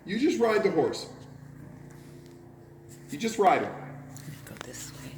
You just ride the horse. You just ride him. Go this way.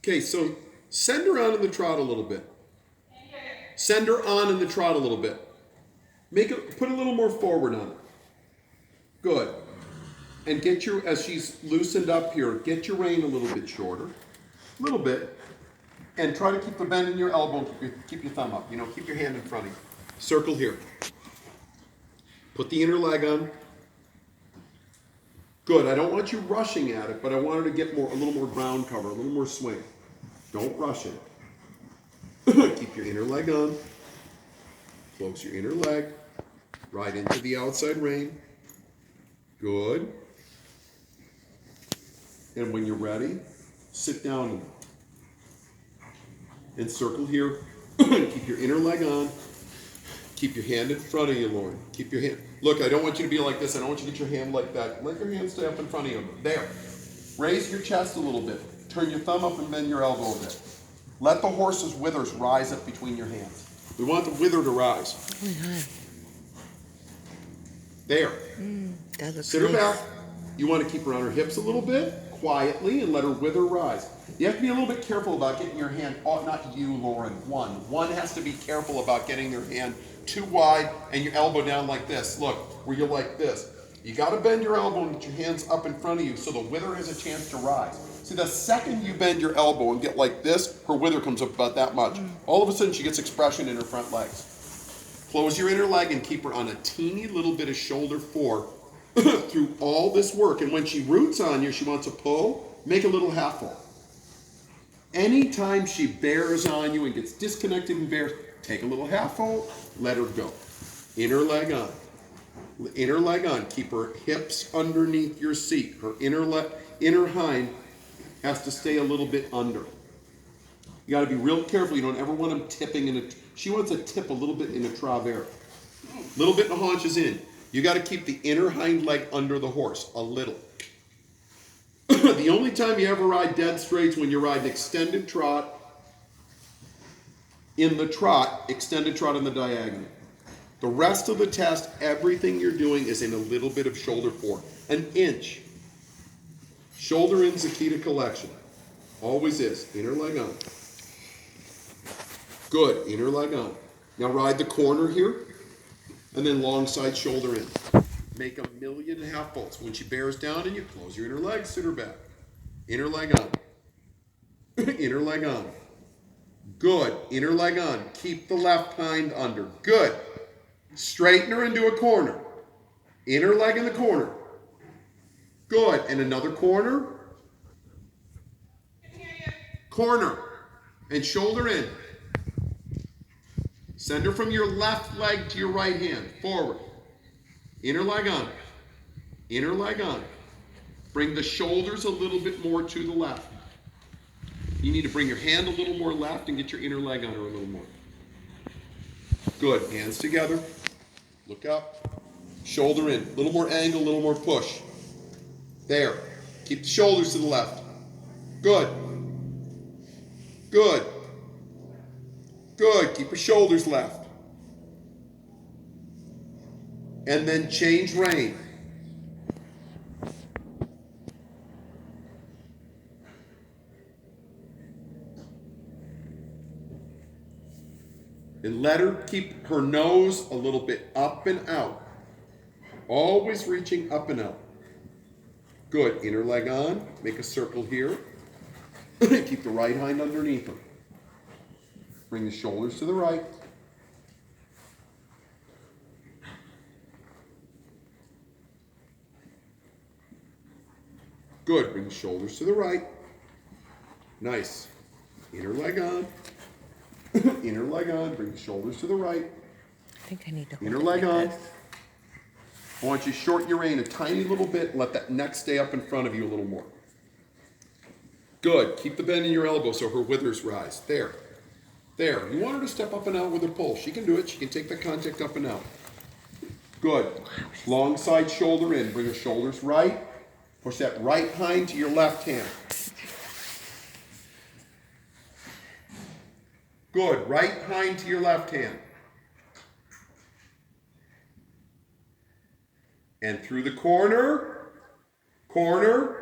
Okay, so send her on in the trot a little bit. Send her on in the trot a little bit. Put a little more forward on it. Good. And get your, as she's loosened up here, get your rein a little bit shorter. A little bit. And try to keep the bend in your elbow and keep your thumb up. You know, keep your hand in front of you. Circle here. Put the inner leg on. Good. I don't want you rushing at it, but I want her to get a little more ground cover, a little more swing. Don't rush it. Keep your inner leg on. Close your inner leg. Ride into the outside rein. Good. And when you're ready, sit down and circle here. Keep your inner leg on. Keep your hand in front of you, Lauren. Keep your hand. Look, I don't want you to be like this. I don't want you to get your hand like that. Let your hand stay up in front of you. There. Raise your chest a little bit. Turn your thumb up and bend your elbow a bit. Let the horse's withers rise up between your hands. We want the wither to rise. Oh my God. There. That looks Sit her nice. back. You want to keep her on her hips a little bit, quietly, and let her wither rise. You have to be a little bit careful about getting your hand, not you, Lauren, One has to be careful about getting their hand too wide and your elbow down like this. Look, where you're like this. You got to bend your elbow and get your hands up in front of you so the wither has a chance to rise. See, the second you bend your elbow and get like this, her wither comes up about that much. All of a sudden, she gets expression in her front legs. Close your inner leg and keep her on a teeny little bit of shoulder four through all this work. And when she roots on you, she wants to pull, make a little half pull. Anytime she bears on you and gets disconnected and bears, take a little half pull, let her go. Inner leg on. Inner leg on. Keep her hips underneath your seat. Her inner hind has to stay a little bit under. You got to be real careful. You don't ever want them tipping in she wants to tip a little bit in a travers. A little bit in the haunches in. You got to keep the inner hind leg under the horse, a little. The only time you ever ride dead straight is when you ride an extended trot in the trot, extended trot on the diagonal. The rest of the test, everything you're doing is in a little bit of shoulder four. An inch. Shoulder in's the key to collection. Always is. Inner leg on. Good. Inner leg on. Now ride the corner here, and then long side shoulder in. Make 1.5 million volts. When she bears down and you close your inner leg, sit her back. Inner leg on. Inner leg on. Good. Inner leg on. Keep the left hind under. Good. Straighten her into a corner. Inner leg in the corner. Good. And another corner. Corner. And shoulder in. Send her from your left leg to your right hand. Forward. Inner leg on. Inner leg on. Bring the shoulders a little bit more to the left. You need to bring your hand a little more left and get your inner leg on her a little more. Good. Hands together. Look up. Shoulder in. A little more angle, a little more push. There. Keep the shoulders to the left. Good. Good. Good. Keep your shoulders left. And then change rein. And let her keep her nose a little bit up and out. Always reaching up and out. Good. Inner leg on. Make a circle here. Keep the right hind underneath her. Bring the shoulders to the right. Good. Bring the shoulders to the right. Nice. Inner leg on. Inner leg on. Bring the shoulders to the right. I think I need to hold Inner it leg like on. this. I want you to shorten your rein a tiny little bit and let that neck stay up in front of you a little more. Good. Keep the bend in your elbow so her withers rise. There. There. You want her to step up and out with her pull. She can do it. She can take the contact up and out. Good. Long side shoulder in. Bring her shoulders right. Push that right hind to your left hand. Good. Right hind to your left hand. And through the corner. Corner.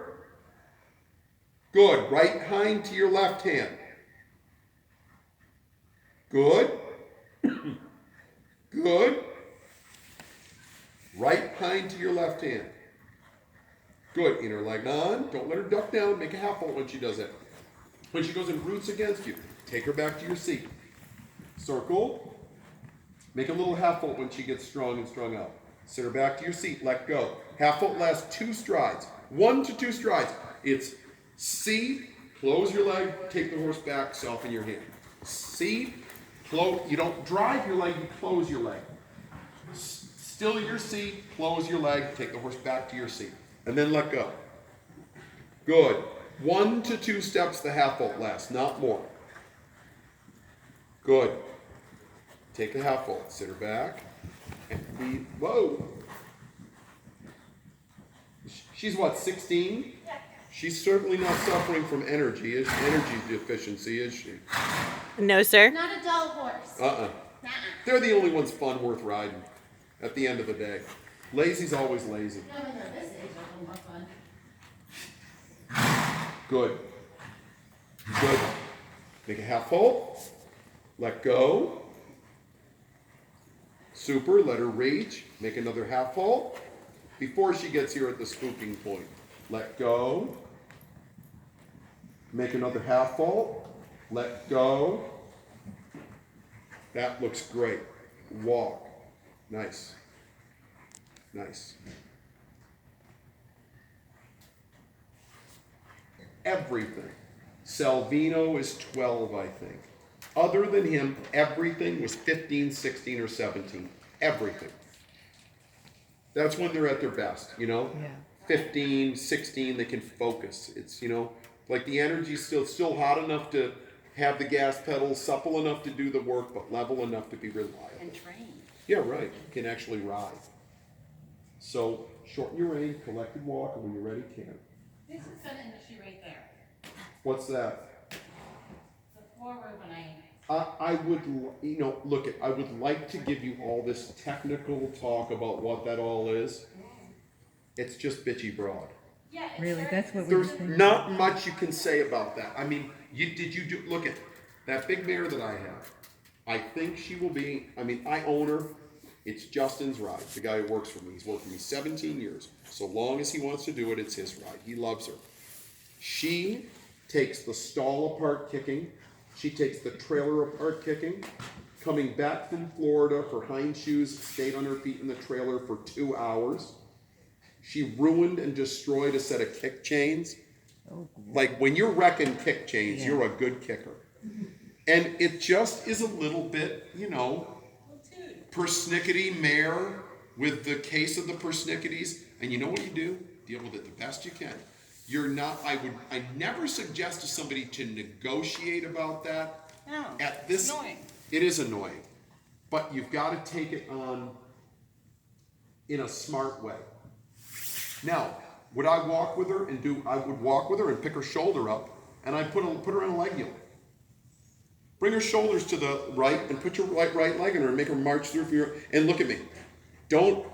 Good. Right hind to your left hand. Good. Good. Right hind to your left hand. Good. Inner leg on. Don't let her duck down. Make a half vault when she does it. When she goes and roots against you, take her back to your seat. Circle. Make a little half vault when she gets strong and strung out. Sit her back to your seat. Let go. Half vault lasts 2 strides. 1 to 2 strides. It's seat, close your leg, take the horse back, soften your hand. Seat, close. You don't drive your leg, you close your leg. Still your seat, close your leg, take the horse back to your seat. And then let go. Good. 1 to 2 steps the half vault lasts, not more. Good. Take a half vault, sit her back, and be, whoa. She's what, 16? Yeah. She's certainly not suffering from energy deficiency, is she? No, sir. Not a dull horse. Uh-uh. Nuh-uh. They're the only ones fun worth riding at the end of the day. Lazy's always lazy. No, this age a little more fun. Good. Good. Make a half hold. Let go. Super. Let her reach. Make another half hold. Before she gets here at the spooking point. Let go. Make another half vault. Let go. That looks great. Walk. Nice. Nice. Everything. Salvino is 12, I think. Other than him, everything was 15, 16, or 17. Everything. That's when they're at their best, you know? Yeah. 15, 16, they can focus. It's, you know, like the energy's still hot enough to have the gas pedal, supple enough to do the work, but level enough to be reliable. And train. Yeah, right. Can actually ride. So shorten your rein, collected walk, and when you're ready, can. This is an industry right there. What's that? The forward when I. I would, you know, look, I would like to give you all this technical talk about what that all is. It's just bitchy broad. Yeah, it's Really, very- that's what we were There's thinking. not much you can say about that. I mean, look at that big mare that I have. I think she will be, I mean, I own her. It's Justin's ride, the guy who works for me. He's worked for me 17 years. So long as he wants to do it, it's his ride. He loves her. She takes the stall apart kicking. She takes the trailer apart kicking. Coming back from Florida, her hind shoes stayed on her feet in the trailer for 2 hours. She ruined and destroyed a set of kick chains. Oh, Like when you're wrecking kick chains, Yeah. you're a good kicker. And it just is a little bit, you know, persnickety mare with the case of the persnicketies. And you know what you do? Deal with it the best you can. You're not, I never suggest to somebody to negotiate about that. No, At this, it's annoying. it is annoying. But you've got to take it on in a smart way. Now, would I walk with her and I would walk with her and pick her shoulder up, and I'd put her on a leg yield. Bring her shoulders to the right and put your right leg in her and make her march through for your, and look at me. Don't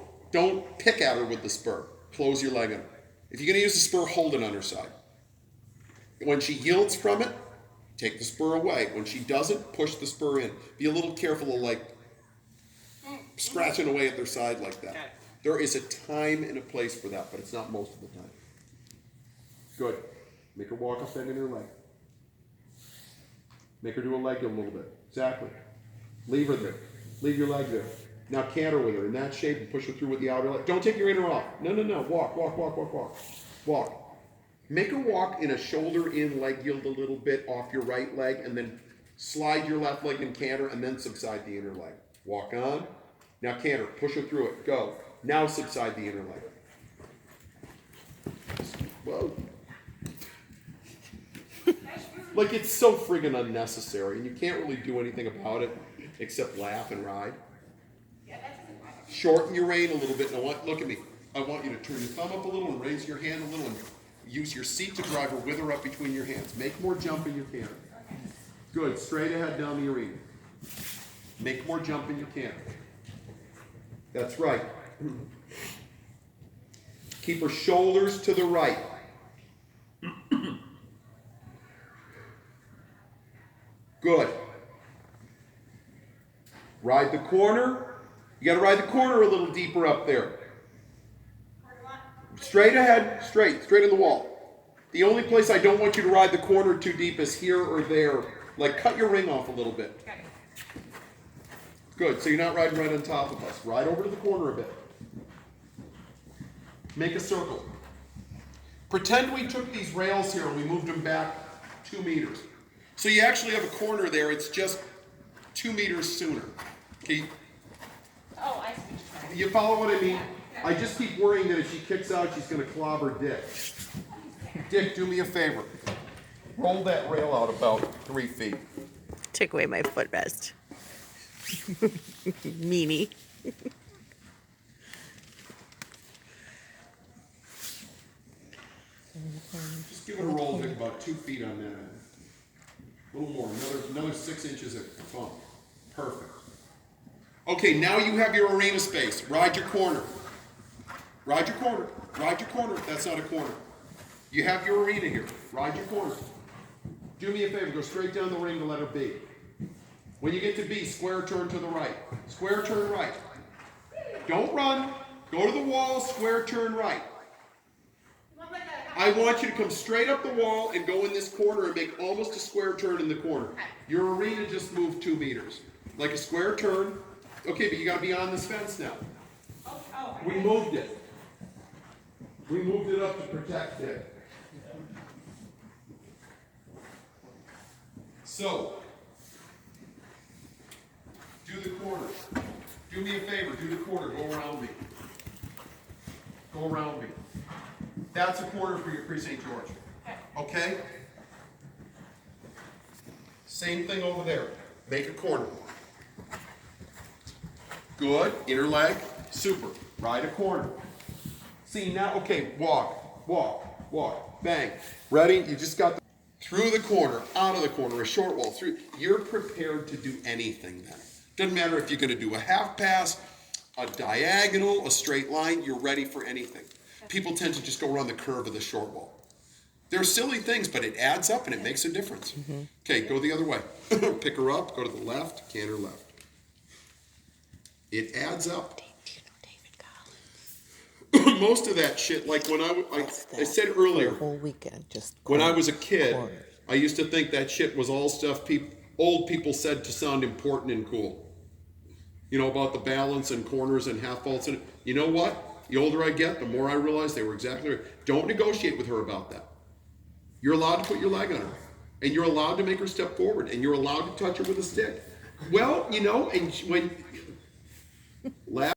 pick at her with the spur. Close your leg in her. If you're gonna use the spur, hold it on her side. When she yields from it, take the spur away. When she doesn't, push the spur in. Be a little careful of like scratching away at their side like that. Okay. There is a time and a place for that, but it's not most of the time. Good. Make her walk up bending her leg. Make her do a leg yield a little bit. Exactly. Leave her there. Leave your leg there. Now canter with her in that shape and push her through with the outer leg. Don't take your inner off. No. Walk. Walk. Make her walk in a shoulder in leg yield a little bit off your right leg, and then slide your left leg and canter, and then subside the inner leg. Walk on. Now canter. Push her through it. Go. Now subside the inner leg. Whoa. Like, it's so friggin' unnecessary, and you can't really do anything about it except laugh and ride. Shorten your rein a little bit. Now, look at me. I want you to turn your thumb up a little and raise your hand a little and use your seat to drive her with or up between your hands. Make more jump in your canter. Good. Straight ahead down the arena. Make more jump in your canter. That's right. Keep her shoulders to the right. Good. Ride the corner. You got to ride the corner a little deeper up there. Straight ahead, straight in the wall. The only place I don't want you to ride the corner too deep is here or there. Like, cut your ring off a little bit. Good, so you're not riding right on top of us. Ride over to the corner a bit. Make a circle. Pretend we took these rails here and we moved them back 2 meters. So you actually have a corner there, it's just 2 meters sooner. Okay? Oh, I see. You follow what I mean? I just keep worrying that if she kicks out, she's going to clobber Dick. Dick, do me a favor. Roll that rail out about 3 feet. Took away my footrest. Meanie. Just give it a roll, Dick, about 2 feet on that end. A little more, another 6 inches of bump. Perfect. Okay, now you have your arena space. Ride your corner. Ride your corner. Ride your corner. That's not a corner. You have your arena here. Ride your corner. Do me a favor. Go straight down the ring to letter B. When you get to B, square turn to the right. Square turn right. Don't run. Go to the wall, square turn right. I want you to come straight up the wall and go in this corner and make almost a square turn in the corner. Your arena just moved 2 meters. Like a square turn. Okay, but you got to be on this fence now. We moved it. We moved it up to protect it. So, do the corner. Do me a favor, do the corner. Go around me. Go around me. That's a corner for your Pre-St. George. Okay? Same thing over there. Make a corner. Good. Inner leg. Super. Ride a corner. See, now, okay, walk. Bang. Ready? You just got through the corner, out of the corner, a short wall, through. You're prepared to do anything then. Doesn't matter if you're going to do a half pass, a diagonal, a straight line, you're ready for anything. People tend to just go around the curve of the short wall. They're silly things, but it adds up and it makes a difference. Mm-hmm. Okay, go the other way. Pick her up, go to the left, canter left. It adds up. Most of that shit, like when I said earlier, whole weekend, just when I was a kid, I used to think that shit was all stuff old people said to sound important and cool. You know, about the balance and corners and half faults. And you know what? The older I get, the more I realize they were exactly right. Don't negotiate with her about that. You're allowed to put your leg on her. And you're allowed to make her step forward. And you're allowed to touch her with a stick. Well, you know, and when